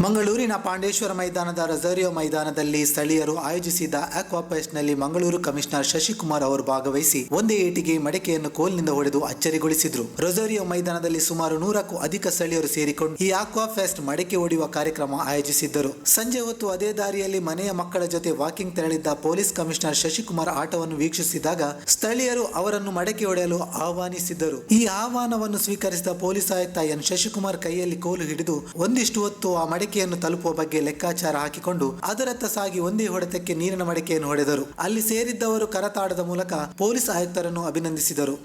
ಮಂಗಳೂರಿನ ಪಾಂಡೇಶ್ವರ ಮೈದಾನದ ರೊಜಾರಿಯೋ ಮೈದಾನದಲ್ಲಿ ಸ್ಥಳೀಯರು ಆಯೋಜಿಸಿದ್ದ ಆಕ್ವಾಫೆಸ್ಟ್ನಲ್ಲಿ ಮಂಗಳೂರು ಕಮಿಷನರ್ ಶಶಿಕುಮಾರ್ ಅವರು ಭಾಗವಹಿಸಿ ಒಂದೇ ಏಟಿಗೆ ಮಡಕೆಯನ್ನು ಕೋಲ್ನಿಂದ ಹೊಡೆದು ಅಚ್ಚರಿಗೊಳಿಸಿದ್ರು. ರೊಜಾರಿಯೋ ಮೈದಾನದಲ್ಲಿ ಸುಮಾರು 100ಕ್ಕೂ ಅಧಿಕ ಸ್ಥಳೀಯರು ಸೇರಿಕೊಂಡು ಈ ಆಕ್ವಾಫೆಸ್ಟ್ ಮಡಕೆ ಹೊಡೆಯುವ ಕಾರ್ಯಕ್ರಮ ಆಯೋಜಿಸಿದ್ದರು. ಸಂಜೆ ಹೊತ್ತು ಅದೇ ದಾರಿಯಲ್ಲಿ ಮನೆಯ ಮಕ್ಕಳ ಜೊತೆ ವಾಕಿಂಗ್ ತೆರಳಿದ್ದ ಪೊಲೀಸ್ ಕಮಿಷನರ್ ಶಶಿಕುಮಾರ್ ಆಟವನ್ನು ವೀಕ್ಷಿಸಿದಾಗ ಸ್ಥಳೀಯರು ಅವರನ್ನು ಮಡಕೆ ಹೊಡೆಯಲು ಆಹ್ವಾನಿಸಿದ್ದರು. ಈ ಆಹ್ವಾನವನ್ನು ಸ್ವೀಕರಿಸಿದ ಪೊಲೀಸ್ ಆಯುಕ್ತ ಎನ್ ಶಶಿಕುಮಾರ್ ಕೈಯಲ್ಲಿ ಕೋಲು ಹಿಡಿದು ಒಂದಿಷ್ಟು ಹೊತ್ತು ಆ ಮಡಕೆಯನ್ನು ತಲುಪುವ ಬಗ್ಗೆ ಲೆಕ್ಕಾಚಾರ ಹಾಕಿಕೊಂಡು ಅದರತ್ತ ಸಾಗಿ ಒಂದೇ ಹೊಡೆತಕ್ಕೆ ನೀರಿನ ಮಡಕೆಯನ್ನು ಹೊಡೆದರು. ಅಲ್ಲಿ ಸೇರಿದ್ದವರು ಕರತಾಡದ ಮೂಲಕ ಪೊಲೀಸ್ ಆಯುಕ್ತರನ್ನು ಅಭಿನಂದಿಸಿದರು.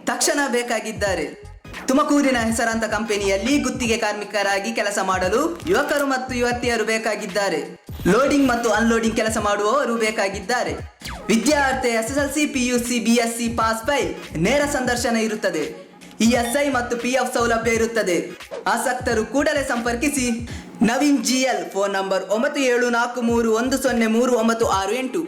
ತಕ್ಷಣ ಬೇಕಾಗಿದ್ದಾರೆ. ತುಮಕೂರಿನ ಹೆಸರಾಂತ ಕಂಪನಿಯಲ್ಲಿ ಗುತ್ತಿಗೆ ಕಾರ್ಮಿಕರಾಗಿ ಕೆಲಸ ಮಾಡಲು ಯುವಕರು ಮತ್ತು ಯುವತಿಯರು ಬೇಕಾಗಿದ್ದಾರೆ. ಲೋಡಿಂಗ್ ಮತ್ತು ಅನ್ಲೋಡಿಂಗ್ ಕೆಲಸ ಮಾಡುವವರು ಬೇಕಾಗಿದ್ದಾರೆ. ವಿದ್ಯಾರ್ಥಿ SSLC, PUC, BSc pass file, ನೇರ ಸಂದರ್ಶನ ಇರುತ್ತದೆ. ESI ಮತ್ತು PF ಸೌಲಭ್ಯ ಇರುತ್ತದೆ. ಆಸಕ್ತರು ಕೂಡಲೇ ಸಂಪರ್ಕಿಸಿ. Naveen GL, phone number 9743103968.